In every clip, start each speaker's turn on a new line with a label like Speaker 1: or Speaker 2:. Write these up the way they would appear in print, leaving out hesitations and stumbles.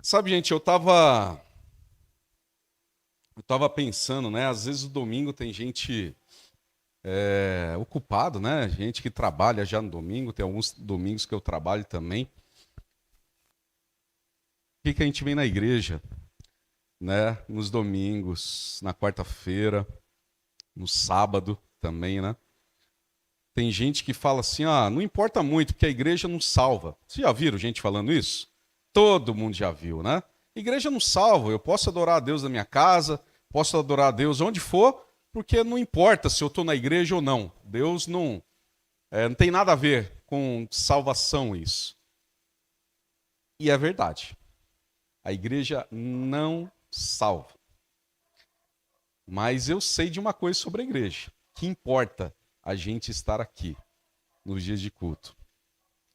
Speaker 1: Sabe, gente, eu tava pensando, né? Às vezes o domingo tem gente ocupado, né? Gente que trabalha já no domingo, tem alguns domingos que eu trabalho também. Por que que a gente vem na igreja, né? Nos domingos, na quarta-feira, no sábado também, né? Tem gente que fala assim, ah, não importa muito, porque a igreja não salva. Vocês já viram gente falando isso? Todo mundo já viu, né? Igreja não salva, eu posso adorar a Deus na minha casa, posso adorar a Deus onde for, porque não importa se eu estou na igreja ou não. Deus não tem nada a ver com salvação isso. E é verdade. A igreja não salva. Mas eu sei de uma coisa sobre a igreja, que importa a gente estar aqui nos dias de culto.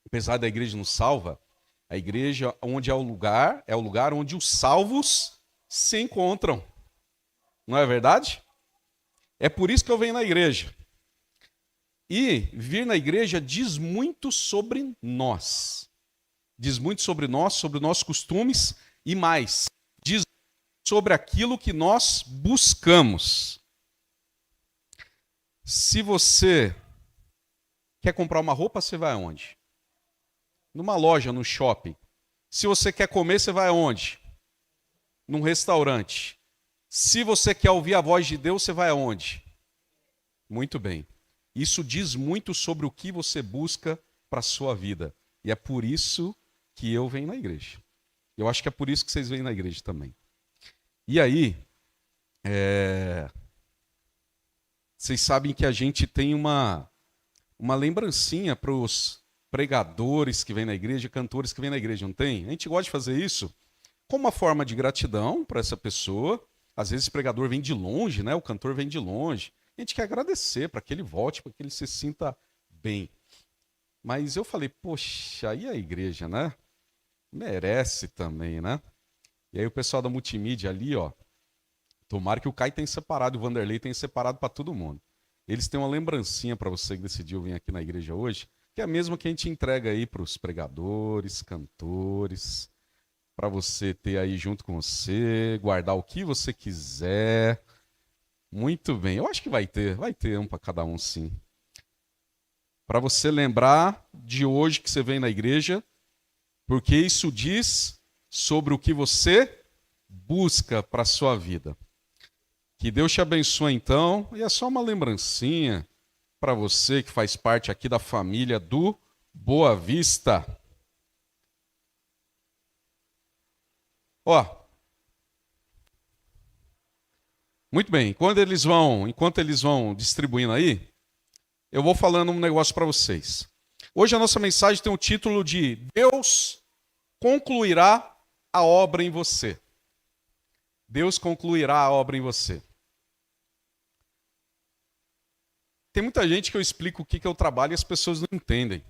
Speaker 1: Apesar da igreja não salva, a igreja onde é o lugar onde os salvos se encontram. Não é verdade? É por isso que eu venho na igreja. E vir na igreja diz muito sobre nós. Diz muito sobre nós, sobre nossos costumes e mais. Diz sobre aquilo que nós buscamos. Se você quer comprar uma roupa, você vai aonde? Numa loja, no shopping. Se você quer comer, você vai aonde? Num restaurante. Se você quer ouvir a voz de Deus, você vai aonde? Muito bem. Isso diz muito sobre o que você busca para a sua vida. E é por isso que eu venho na igreja. Eu acho que é por isso que vocês vêm na igreja também. E aí, vocês sabem que a gente tem uma lembrancinha para os pregadores que vêm na igreja, cantores que vêm na igreja, não tem? A gente gosta de fazer isso como uma forma de gratidão para essa pessoa. Às vezes o pregador vem de longe, né? O cantor vem de longe. A gente quer agradecer para que ele volte, para que ele se sinta bem. Mas eu falei, poxa, e a igreja, né? Merece também, né? E aí o pessoal da multimídia ali, ó, tomara que o Caio tenha separado e o Vanderlei tenha separado para todo mundo. Eles têm uma lembrancinha para você que decidiu vir aqui na igreja hoje, que é a mesma que a gente entrega aí para os pregadores, cantores, para você ter aí junto com você, guardar o que você quiser. Muito bem, eu acho que vai ter um para cada um sim. Para você lembrar de hoje que você vem na igreja, porque isso diz sobre o que você busca para a sua vida. Que Deus te abençoe então, e é só uma lembrancinha para você que faz parte aqui da família do Boa Vista. Ó, muito bem, enquanto eles vão distribuindo aí, eu vou falando um negócio para vocês. Hoje a nossa mensagem tem o título de Deus concluirá a obra em você. Deus concluirá a obra em você. Tem muita gente que eu explico o que eu trabalho e as pessoas não entendem.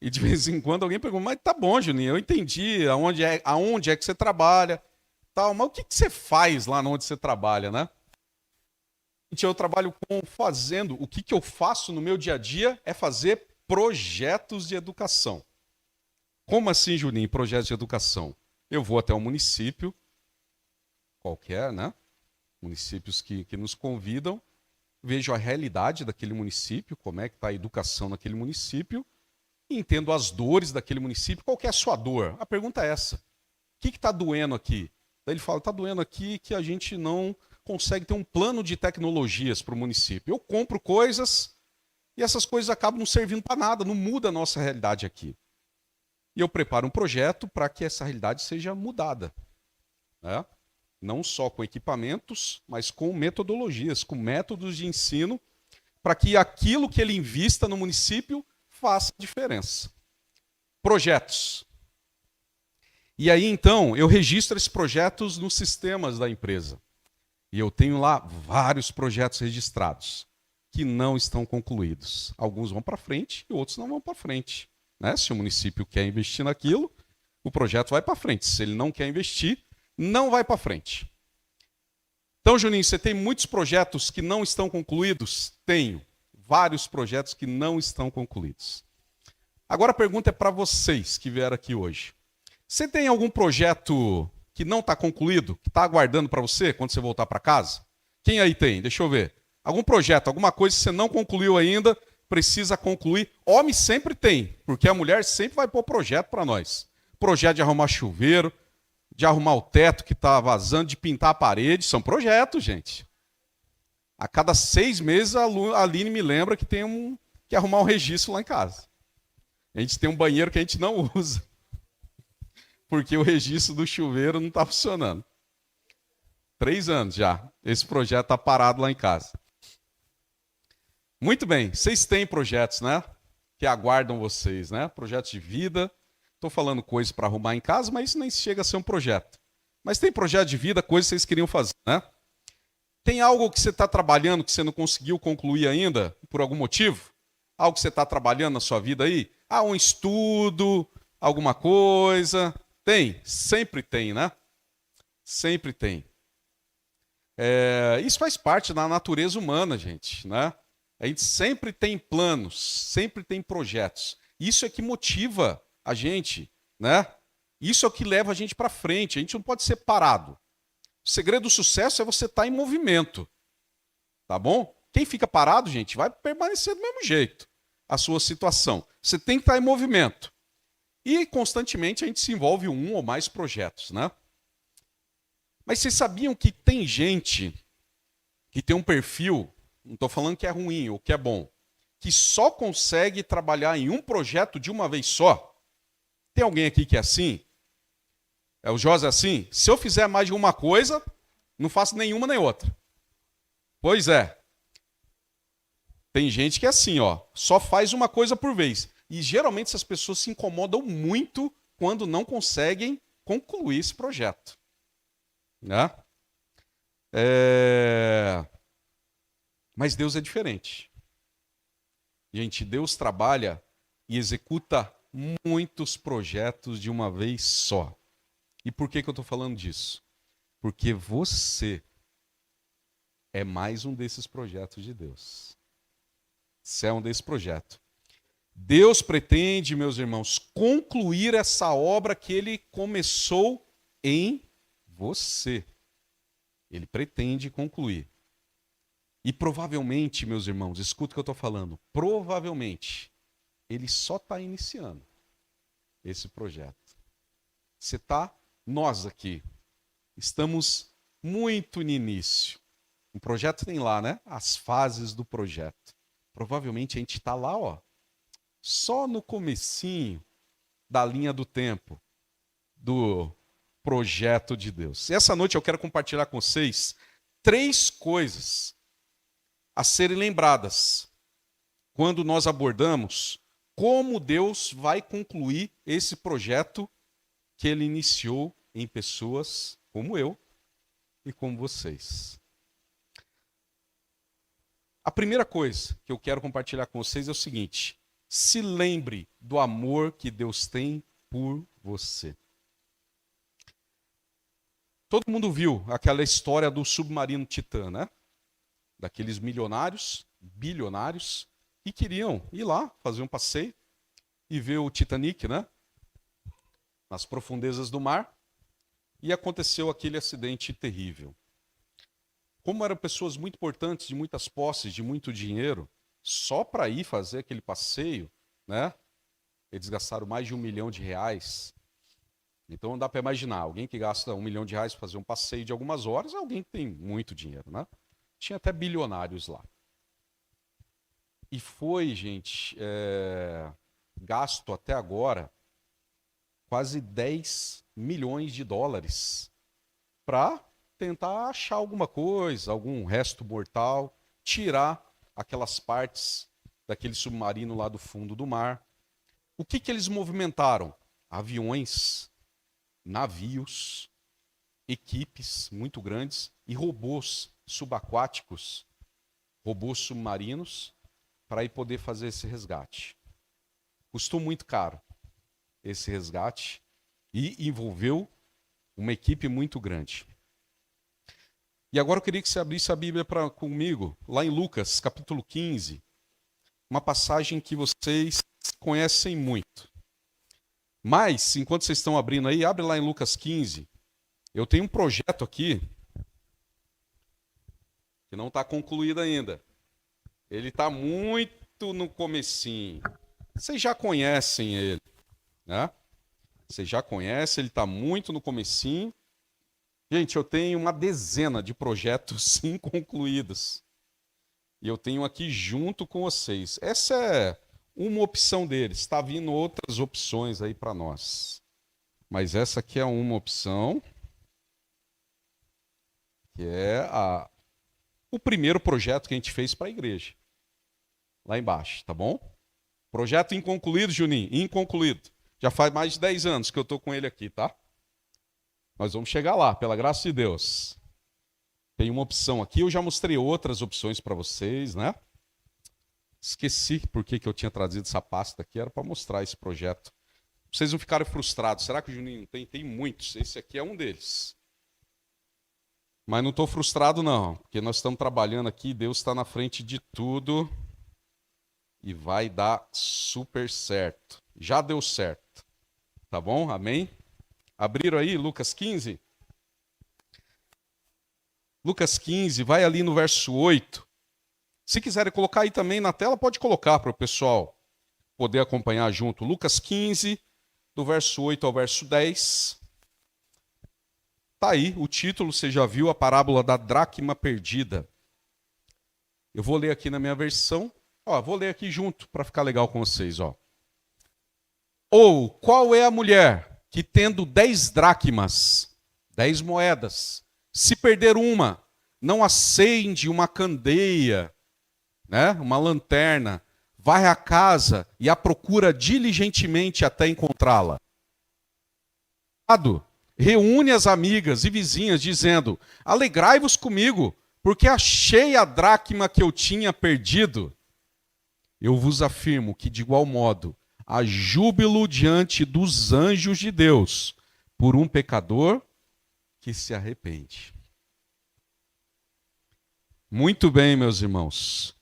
Speaker 1: E de vez em quando alguém pergunta, mas tá bom, Juninho, eu entendi aonde é que você trabalha, tal, mas o que você faz lá onde você trabalha, né? Eu trabalho o que eu faço no meu dia a dia é fazer projetos de educação. Como assim, Juninho, projetos de educação? Eu vou até um município, qualquer, né? Municípios que nos convidam, vejo a realidade daquele município, como é que está a educação naquele município, e entendo as dores daquele município. Qual que é a sua dor? A pergunta é essa. O que está doendo aqui? Daí ele fala, está doendo aqui que a gente não consegue ter um plano de tecnologias para o município. Eu compro coisas e essas coisas acabam não servindo para nada, não muda a nossa realidade aqui. E eu preparo um projeto para que essa realidade seja mudada. Né? Não só com equipamentos, mas com metodologias, com métodos de ensino, para que aquilo que ele invista no município faça diferença. Projetos. E aí, então, eu registro esses projetos nos sistemas da empresa. E eu tenho lá vários projetos registrados que não estão concluídos. Alguns vão para frente e outros não vão para frente. Né? Se o município quer investir naquilo, o projeto vai para frente. Se ele não quer investir, não vai para frente. Então, Juninho, você tem muitos projetos que não estão concluídos? Tenho. Vários projetos que não estão concluídos. Agora a pergunta é para vocês que vieram aqui hoje. Você tem algum projeto que não está concluído, que está aguardando para você quando você voltar para casa? Quem aí tem? Deixa eu ver. Algum projeto, alguma coisa que você não concluiu ainda, precisa concluir. Homem sempre tem, porque a mulher sempre vai pôr projeto para nós. Projeto de arrumar chuveiro, de arrumar o teto que está vazando, de pintar a parede. São projetos, gente. A cada 6 meses a Aline me lembra que tem que arrumar um registro lá em casa. A gente tem um banheiro que a gente não usa, porque o registro do chuveiro não está funcionando. 3 anos já. Esse projeto está parado lá em casa. Muito bem, vocês têm projetos, né? Que aguardam vocês, né? Projetos de vida. Estou falando coisas para arrumar em casa, mas isso nem chega a ser um projeto. Mas tem projeto de vida, coisas que vocês queriam fazer, né? Tem algo que você está trabalhando que você não conseguiu concluir ainda, por algum motivo? Algo que você está trabalhando na sua vida aí? Um estudo, alguma coisa? Tem, sempre tem, né? Sempre tem. Isso faz parte da natureza humana, gente, né? A gente sempre tem planos, sempre tem projetos. Isso é que motiva a gente, né? Isso é o que leva a gente para frente. A gente não pode ser parado. O segredo do sucesso é você estar em movimento, tá bom? Quem fica parado, gente, vai permanecer do mesmo jeito a sua situação. Você tem que estar em movimento. E constantemente a gente se envolve em um ou mais projetos, né? Mas vocês sabiam que tem gente que tem um perfil, não estou falando que é ruim ou que é bom, que só consegue trabalhar em um projeto de uma vez só? Tem alguém aqui que é assim? O José é assim? Se eu fizer mais de uma coisa, não faço nenhuma nem outra. Pois é. Tem gente que é assim, ó, só faz uma coisa por vez. E geralmente essas pessoas se incomodam muito quando não conseguem concluir esse projeto. Né? Mas Deus é diferente. Gente, Deus trabalha e executa muitos projetos de uma vez só. E por que eu estou falando disso? Porque você é mais um desses projetos de Deus. Você é um desses projetos. Deus pretende, meus irmãos, concluir essa obra que Ele começou em você. Ele pretende concluir. E provavelmente, meus irmãos, escuta o que eu estou falando, provavelmente, Ele só está iniciando esse projeto. Nós aqui, estamos muito no início. O projeto tem lá, né? As fases do projeto. Provavelmente a gente está lá, ó, só no comecinho da linha do tempo do projeto de Deus. E essa noite eu quero compartilhar com vocês 3 coisas a serem lembradas quando nós abordamos como Deus vai concluir esse projeto que Ele iniciou em pessoas como eu e como vocês. A primeira coisa que eu quero compartilhar com vocês é o seguinte: se lembre do amor que Deus tem por você. Todo mundo viu aquela história do submarino Titã, né? Daqueles milionários, bilionários, que queriam ir lá fazer um passeio e ver o Titanic, né? Nas profundezas do mar. E aconteceu aquele acidente terrível. Como eram pessoas muito importantes, de muitas posses, de muito dinheiro, só para ir fazer aquele passeio, né? Eles gastaram mais de R$1 milhão. Então não dá para imaginar, alguém que gasta R$1 milhão para fazer um passeio de algumas horas, é alguém que tem muito dinheiro, né? Tinha até bilionários lá. E foi, gente, gasto até agora quase US$ 10 milhões para tentar achar alguma coisa, algum resto mortal, tirar aquelas partes daquele submarino lá do fundo do mar. O que eles movimentaram? Aviões, navios, equipes muito grandes e robôs subaquáticos, robôs submarinos, para ir poder fazer esse resgate. Custou muito caro esse resgate e envolveu uma equipe muito grande. E agora eu queria que você abrisse a Bíblia comigo, lá em Lucas, capítulo 15, uma passagem que vocês conhecem muito. Mas, enquanto vocês estão abrindo aí, abre lá em Lucas 15. Eu tenho um projeto aqui que não está concluído ainda. Ele está muito no comecinho. Vocês já conhecem ele, né? Vocês já conhecem, ele está muito no comecinho. Gente, eu tenho uma dezena de projetos inconcluídos. E eu tenho aqui junto com vocês. Essa é uma opção deles. Está vindo outras opções aí para nós. Mas essa aqui é uma opção, que é o primeiro projeto que a gente fez para a igreja. Lá embaixo, tá bom? Projeto inconcluído, Juninho, inconcluído. Já faz mais de 10 anos que eu estou com ele aqui, tá? Nós vamos chegar lá, pela graça de Deus. Tem uma opção aqui, eu já mostrei outras opções para vocês, né? Esqueci por que eu tinha trazido essa pasta aqui, era para mostrar esse projeto. Vocês não ficarem frustrados. Será que o Juninho tem? Tem muitos, esse aqui é um deles. Mas não estou frustrado não, porque nós estamos trabalhando aqui, Deus está na frente de tudo e vai dar super certo. Já deu certo, tá bom? Amém? Abriram aí Lucas 15? Lucas 15, vai ali no verso 8. Se quiserem colocar aí também na tela, pode colocar para o pessoal poder acompanhar junto. Lucas 15, do verso 8 ao verso 10. Está aí o título, você já viu, a parábola da dracma perdida. Eu vou ler aqui na minha versão. Vou ler aqui junto para ficar legal com vocês. Ou qual é a mulher que tendo 10 dracmas, 10 moedas, se perder uma, não acende uma candeia, né, uma lanterna, vai à casa e a procura diligentemente até encontrá-la. Reúne as amigas e vizinhas, dizendo: alegrai-vos comigo, porque achei a dracma que eu tinha perdido. Eu vos afirmo que, de igual modo, há júbilo diante dos anjos de Deus por um pecador que se arrepende. Muito bem, meus irmãos.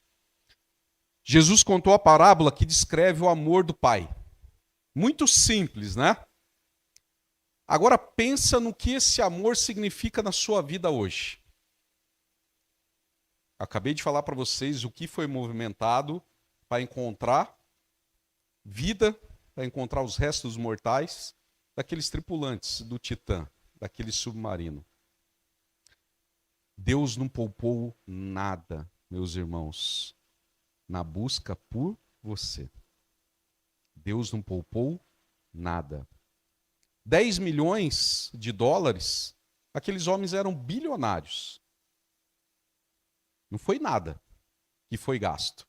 Speaker 1: Jesus contou a parábola que descreve o amor do Pai. Muito simples, né? Agora pensa no que esse amor significa na sua vida hoje. Acabei de falar para vocês o que foi movimentado para encontrar vida, para encontrar os restos mortais daqueles tripulantes do Titã, daquele submarino. Deus não poupou nada, meus irmãos, na busca por você. Deus não poupou nada. 10 milhões de dólares, aqueles homens eram bilionários. Não foi nada que foi gasto.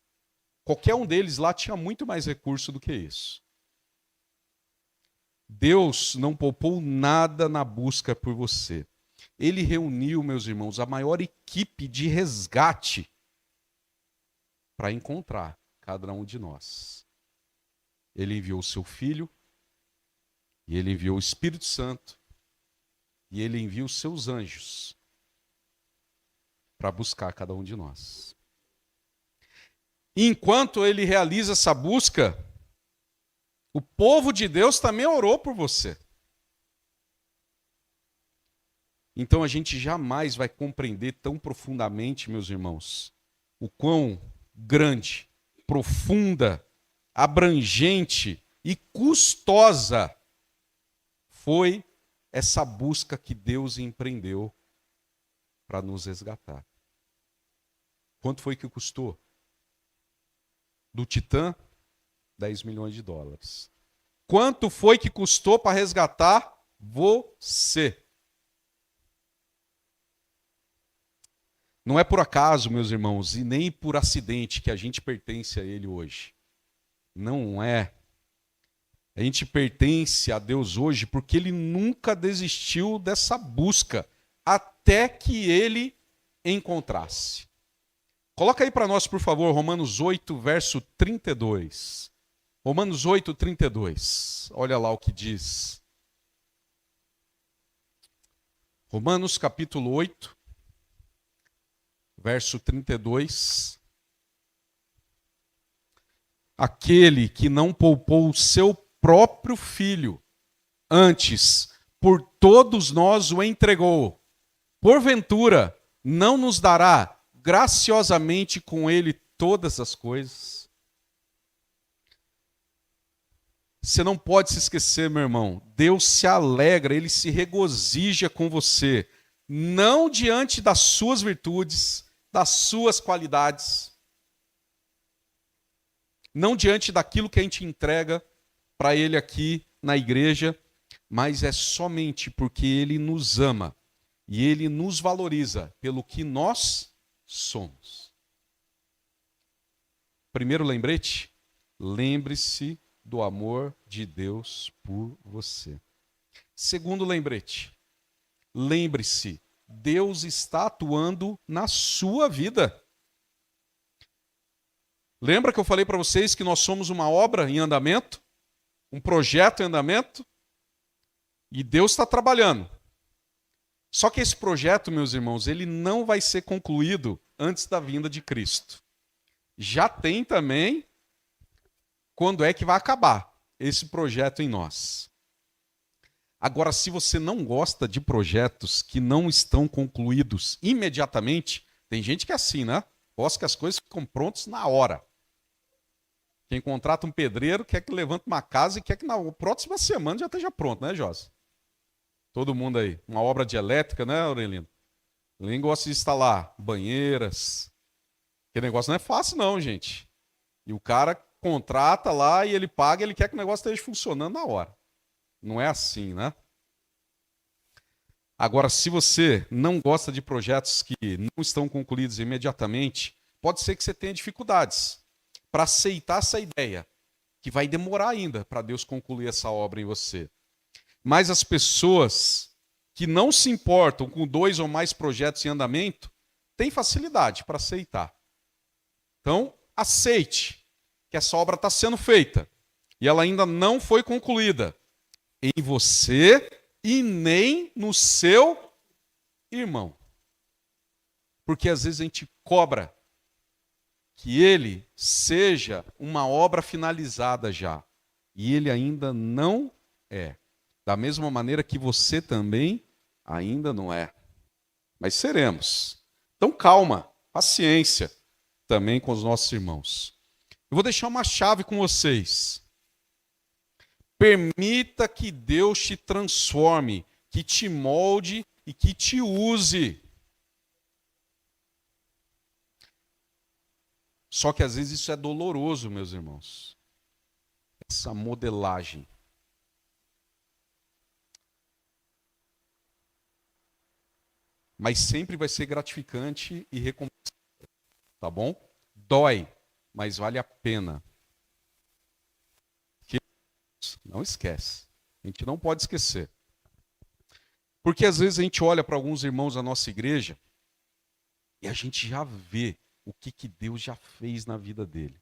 Speaker 1: Qualquer um deles lá tinha muito mais recurso do que isso. Deus não poupou nada na busca por você. Ele reuniu, meus irmãos, a maior equipe de resgate para encontrar cada um de nós. Ele enviou o seu Filho, e ele enviou o Espírito Santo, e ele enviou os seus anjos para buscar cada um de nós. E enquanto ele realiza essa busca, o povo de Deus também orou por você. Então a gente jamais vai compreender tão profundamente, meus irmãos, o quão grande, profunda, abrangente e custosa foi essa busca que Deus empreendeu para nos resgatar. Quanto foi que custou? Do Titã, 10 milhões de dólares. Quanto foi que custou para resgatar você? Não é por acaso, meus irmãos, e nem por acidente que a gente pertence a Ele hoje. Não é. A gente pertence a Deus hoje porque Ele nunca desistiu dessa busca até que Ele encontrasse. Coloca aí para nós, por favor, Romanos 8, verso 32. Romanos 8, 32. Olha lá o que diz. Romanos capítulo 8, verso 32. Aquele que não poupou o seu próprio filho, Antes, por todos nós o entregou. Porventura, não nos dará graciosamente com ele todas as coisas? Você não pode se esquecer, meu irmão. Deus se alegra, ele se regozija com você, não diante das suas virtudes, das suas qualidades, não diante daquilo que a gente entrega para ele aqui na igreja, mas é somente porque ele nos ama e ele nos valoriza pelo que nós somos. Primeiro lembrete, lembre-se do amor de Deus por você. Segundo lembrete, lembre-se, Deus está atuando na sua vida. Lembra que eu falei para vocês que nós somos uma obra em andamento? Um projeto em andamento? E Deus está trabalhando. Só que esse projeto, meus irmãos, ele não vai ser concluído antes da vinda de Cristo. Já tem também quando é que vai acabar esse projeto em nós. Agora, se você não gosta de projetos que não estão concluídos imediatamente, tem gente que é assim, né? Gosta que as coisas ficam prontas na hora. Quem contrata um pedreiro quer que levante uma casa e quer que na próxima semana já esteja pronto, né, Josi? Todo mundo aí. Uma obra de elétrica, né, Aurelino? Ninguém gosta de instalar banheiras. Aquele negócio não é fácil, não, gente. E o cara contrata lá e ele paga, ele quer que o negócio esteja funcionando na hora. Não é assim, né? Agora, se você não gosta de projetos que não estão concluídos imediatamente, pode ser que você tenha dificuldades para aceitar essa ideia, que vai demorar ainda para Deus concluir essa obra em você. Mas as pessoas que não se importam com 2 ou mais projetos em andamento têm facilidade para aceitar. Então, aceite que essa obra está sendo feita e ela ainda não foi concluída em você e nem no seu irmão. Porque às vezes a gente cobra que ele seja uma obra finalizada já, e ele ainda não é. Da mesma maneira que você também ainda não é. Mas seremos. Então calma, paciência também com os nossos irmãos. Eu vou deixar uma chave com vocês. Permita que Deus te transforme, que te molde e que te use. Só que às vezes isso é doloroso, meus irmãos. Essa modelagem. Mas sempre vai ser gratificante e recompensador, tá bom? Dói, mas vale a pena. Não esquece. A gente não pode esquecer. Porque às vezes a gente olha para alguns irmãos da nossa igreja e a gente já vê o que Deus já fez na vida dele.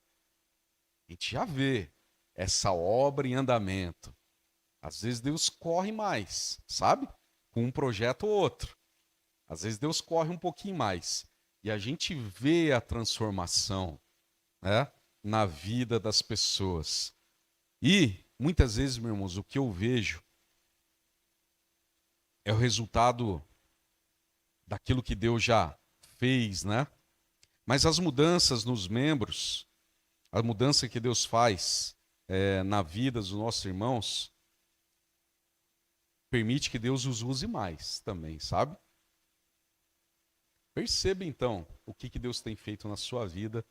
Speaker 1: A gente já vê essa obra em andamento. Às vezes Deus corre mais, sabe? Com um projeto ou outro. Às vezes Deus corre um pouquinho mais. E a gente vê a transformação, né, na vida das pessoas. E, muitas vezes, meus irmãos, o que eu vejo é o resultado daquilo que Deus já fez, né? Mas as mudanças nos membros, a mudança que Deus faz na vida dos nossos irmãos, permite que Deus os use mais também, sabe? Perceba então o que Deus tem feito na sua vida,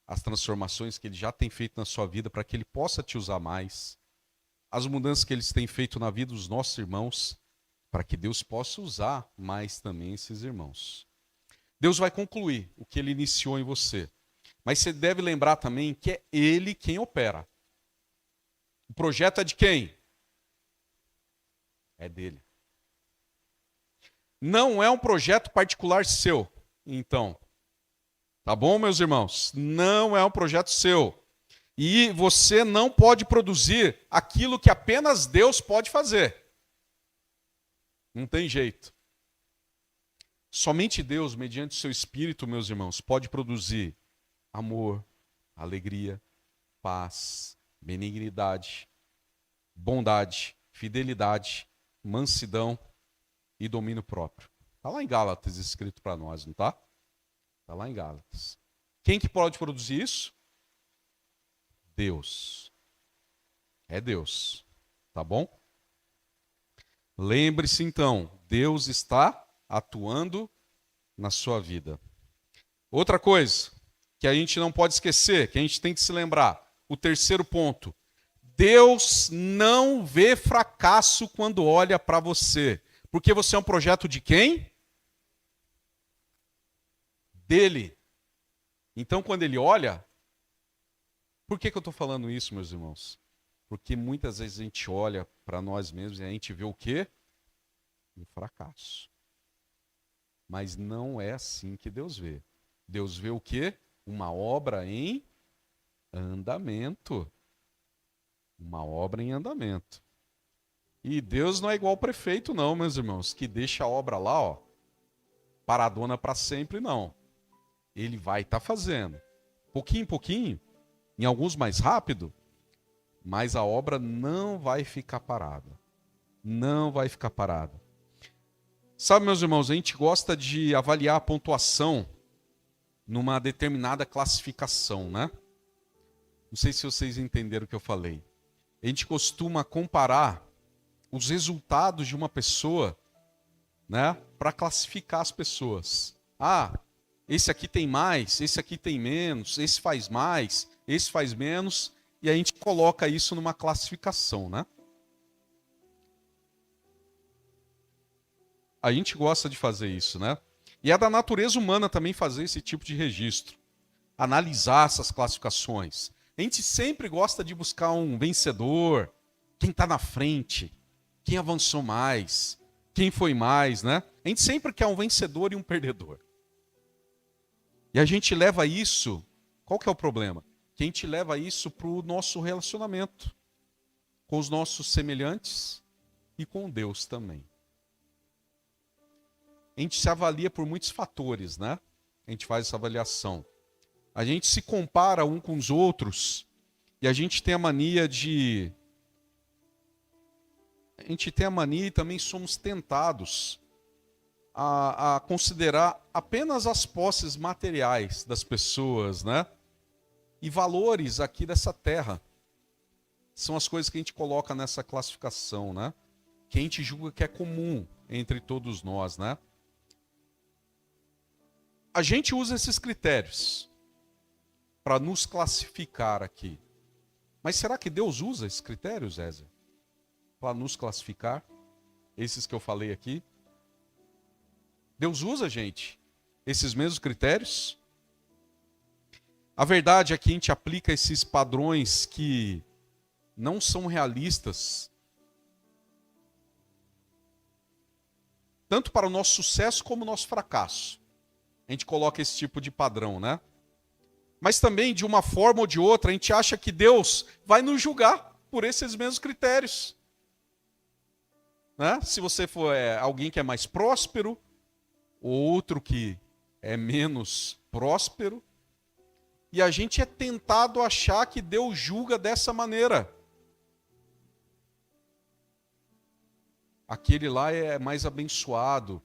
Speaker 1: as transformações que Ele já tem feito na sua vida para que Ele possa te usar mais, as mudanças que Ele tem feito na vida dos nossos irmãos, para que Deus possa usar mais também esses irmãos. Deus vai concluir o que Ele iniciou em você, mas você deve lembrar também que é Ele quem opera. O projeto é de quem? É dele. Não é um projeto particular seu, então. Tá bom, meus irmãos? Não é um projeto seu. E você não pode produzir aquilo que apenas Deus pode fazer. Não tem jeito. Somente Deus, mediante o seu Espírito, meus irmãos, pode produzir amor, alegria, paz, benignidade, bondade, fidelidade, mansidão e domínio próprio. Está lá em Gálatas escrito para nós, não está? Está lá em Gálatas. Quem que pode produzir isso? Deus. É Deus. Tá bom? Lembre-se então, Deus está atuando na sua vida. Outra coisa que a gente não pode esquecer, que a gente tem que se lembrar, o terceiro ponto. Deus não vê fracasso quando olha para você. Porque você é um projeto de quem? Dele. Então, quando ele olha... Por que eu estou falando isso, meus irmãos? Porque muitas vezes a gente olha para nós mesmos e a gente vê o quê? Um fracasso. Mas não é assim que Deus vê. Deus vê o quê? Uma obra em andamento. Uma obra em andamento. E Deus não é igual ao prefeito, não, meus irmãos, que deixa a obra lá, ó, paradona para sempre, não. Ele vai estar fazendo. Pouquinho em pouquinho, em alguns mais rápido, mas a obra não vai ficar parada. Não vai ficar parada. Sabe, meus irmãos, a gente gosta de avaliar a pontuação numa determinada classificação, né? Não sei se vocês entenderam o que eu falei. A gente costuma comparar os resultados de uma pessoa, né, para classificar as pessoas. Ah, esse aqui tem mais, esse aqui tem menos, esse faz mais, esse faz menos, e a gente coloca isso numa classificação, né? A gente gosta de fazer isso, né? E é da natureza humana também fazer esse tipo de registro, analisar essas classificações. A gente sempre gosta de buscar um vencedor, quem está na frente, quem avançou mais, quem foi mais, né? A gente sempre quer um vencedor e um perdedor. E a gente leva isso, qual que é o problema? Que a gente leva isso para o nosso relacionamento com os nossos semelhantes e com Deus também. A gente se avalia por muitos fatores, né? A gente faz essa avaliação. A gente se compara um com os outros e a gente tem a mania de... A gente tem a mania e também somos tentados a considerar apenas as posses materiais das pessoas, né? E valores aqui dessa terra. São as coisas que a gente coloca nessa classificação, né? Que a gente julga que é comum entre todos nós, né? A gente usa esses critérios para nos classificar aqui. Mas será que Deus usa esses critérios, Zézia? Para nos classificar? Esses que eu falei aqui? Deus usa, gente, esses mesmos critérios? A verdade é que a gente aplica esses padrões que não são realistas, tanto para o nosso sucesso como o nosso fracasso. A gente coloca esse tipo de padrão, né? Mas também, de uma forma ou de outra, a gente acha que Deus vai nos julgar por esses mesmos critérios. Né? Se você for alguém que é mais próspero, outro que é menos próspero, e a gente é tentado a achar que Deus julga dessa maneira. Aquele lá é mais abençoado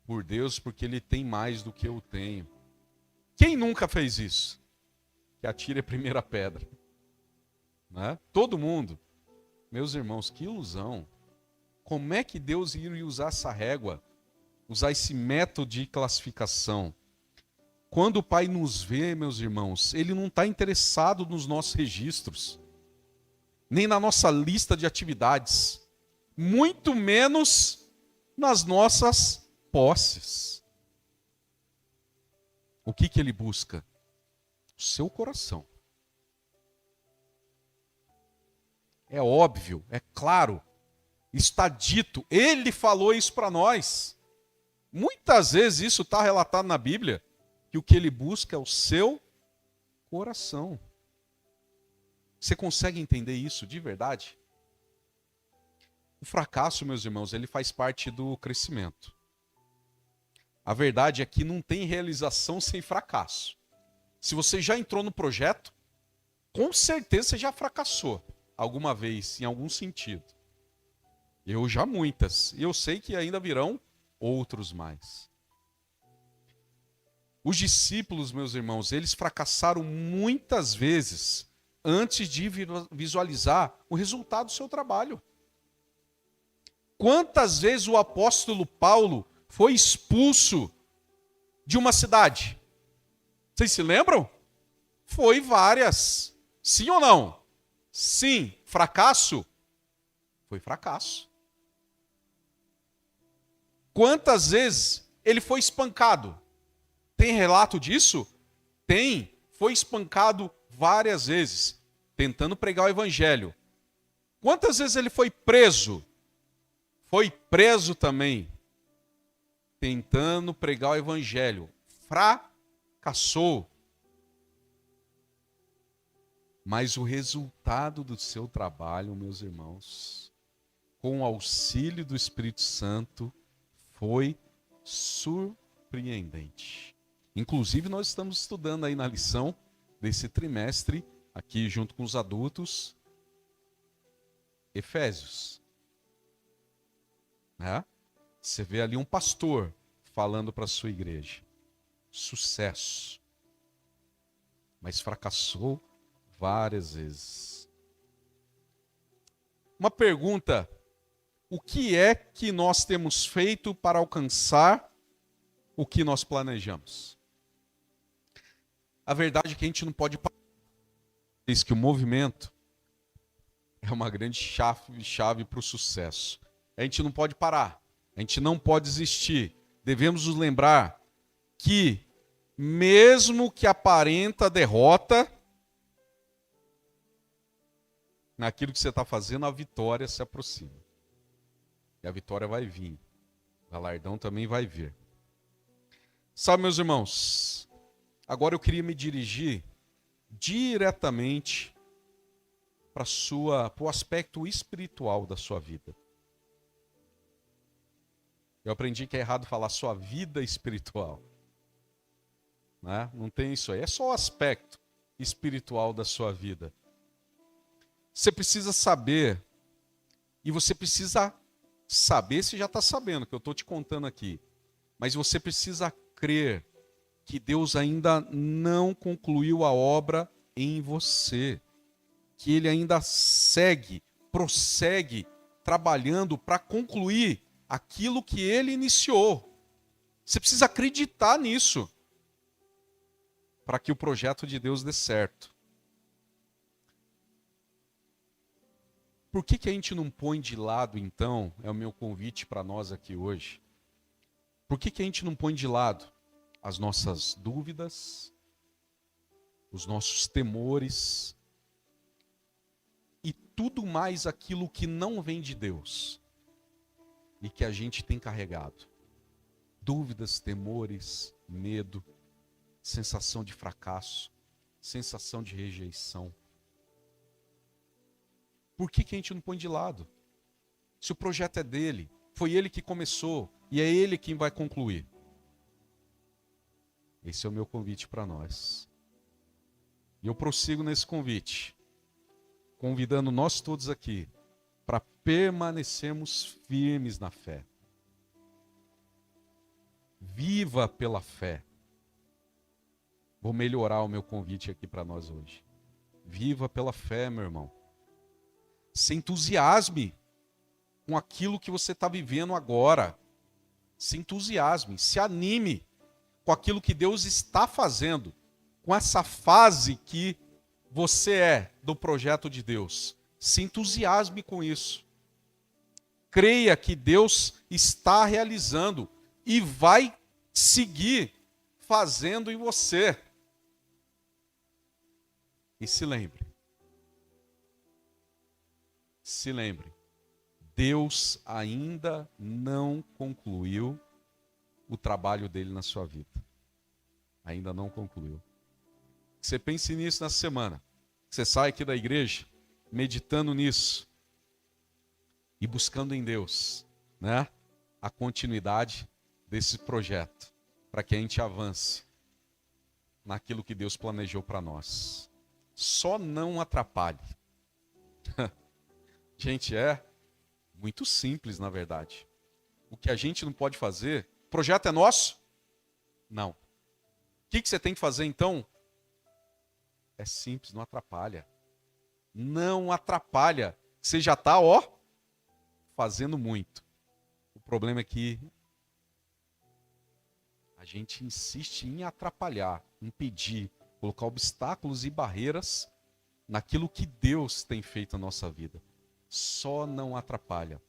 Speaker 1: por Deus porque ele tem mais do que eu tenho. Quem nunca fez isso? Que atire a primeira pedra. Né? Todo mundo. Meus irmãos, que ilusão. Como é que Deus iria usar essa régua? Usar esse método de classificação? Quando o Pai nos vê, meus irmãos, Ele não está interessado nos nossos registros, nem na nossa lista de atividades, muito menos nas nossas posses. O que Ele busca? O seu coração. É óbvio, é claro, está dito, Ele falou isso para nós. Muitas vezes isso está relatado na Bíblia, que o que Ele busca é o seu coração. Você consegue entender isso de verdade? O fracasso, meus irmãos, ele faz parte do crescimento. A verdade é que não tem realização sem fracasso. Se você já entrou no projeto, com certeza você já fracassou alguma vez, em algum sentido. Eu já muitas. E eu sei que ainda virão outros mais. Os discípulos, meus irmãos, eles fracassaram muitas vezes antes de visualizar o resultado do seu trabalho. Quantas vezes o apóstolo Paulo foi expulso de uma cidade? Vocês se lembram? Foi várias. Sim ou não? Sim. Fracasso? Foi fracasso. Quantas vezes ele foi espancado? Tem relato disso? Tem. Foi espancado várias vezes, tentando pregar o evangelho. Quantas vezes ele foi preso? Foi preso também, tentando pregar o evangelho. Fracassou. Mas o resultado do seu trabalho, meus irmãos, com o auxílio do Espírito Santo, foi surpreendente. Inclusive, nós estamos estudando aí na lição desse trimestre, aqui junto com os adultos, Efésios. Você vê ali um pastor falando para a sua igreja. Sucesso. Mas fracassou várias vezes. Uma pergunta: o que é que nós temos feito para alcançar o que nós planejamos? A verdade é que a gente não pode parar. Diz que o movimento é uma grande chave para o sucesso. A gente não pode parar. A gente não pode desistir. Devemos nos lembrar que, mesmo que aparenta derrota, naquilo que você está fazendo, a vitória se aproxima. E a vitória vai vir. O galardão também vai vir. Sabe, meus irmãos, agora eu queria me dirigir diretamente para o aspecto espiritual da sua vida. Eu aprendi que é errado falar sua vida espiritual. Né? Não tem isso aí. É só o aspecto espiritual da sua vida. Você precisa saber, e você precisa saber, se já está sabendo, que eu estou te contando aqui, mas você precisa crer que Deus ainda não concluiu a obra em você, que Ele ainda prossegue trabalhando para concluir aquilo que Ele iniciou. Você precisa acreditar nisso, para que o projeto de Deus dê certo. Por que a gente não põe de lado, então, é o meu convite para nós aqui hoje, por que a gente não põe de lado as nossas dúvidas, os nossos temores e tudo mais aquilo que não vem de Deus e que a gente tem carregado? Dúvidas, temores, medo, sensação de fracasso, sensação de rejeição. Por que a gente não põe de lado? Se o projeto é dele, foi ele que começou e é ele quem vai concluir. Esse é o meu convite para nós. E eu prossigo nesse convite, convidando nós todos aqui para permanecermos firmes na fé. Viva pela fé. Vou melhorar o meu convite aqui para nós hoje. Viva pela fé, meu irmão. Se entusiasme com aquilo que você está vivendo agora. Se entusiasme, se anime com aquilo que Deus está fazendo, com essa fase que você é do projeto de Deus. Se entusiasme com isso. Creia que Deus está realizando e vai seguir fazendo em você. E se lembre, Deus ainda não concluiu o trabalho dele na sua vida. Ainda não concluiu. Você pense nisso nessa semana. Você sai aqui da igreja meditando nisso e buscando em Deus, né, a continuidade desse projeto, para que a gente avance naquilo que Deus planejou para nós. Só não atrapalhe. Gente, Muito simples, na verdade. O que a gente não pode fazer, o projeto é nosso? Não. O que você tem que fazer então? É simples, não atrapalha. Não atrapalha. Você já está, ó, fazendo muito. O problema é que a gente insiste em atrapalhar, impedir, colocar obstáculos e barreiras naquilo que Deus tem feito na nossa vida. Só não atrapalha.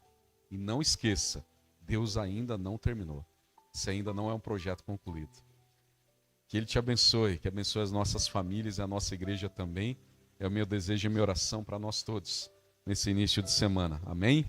Speaker 1: E não esqueça, Deus ainda não terminou. Isso ainda não é um projeto concluído. Que Ele te abençoe, que abençoe as nossas famílias e a nossa igreja também. É o meu desejo e minha oração para nós todos nesse início de semana. Amém?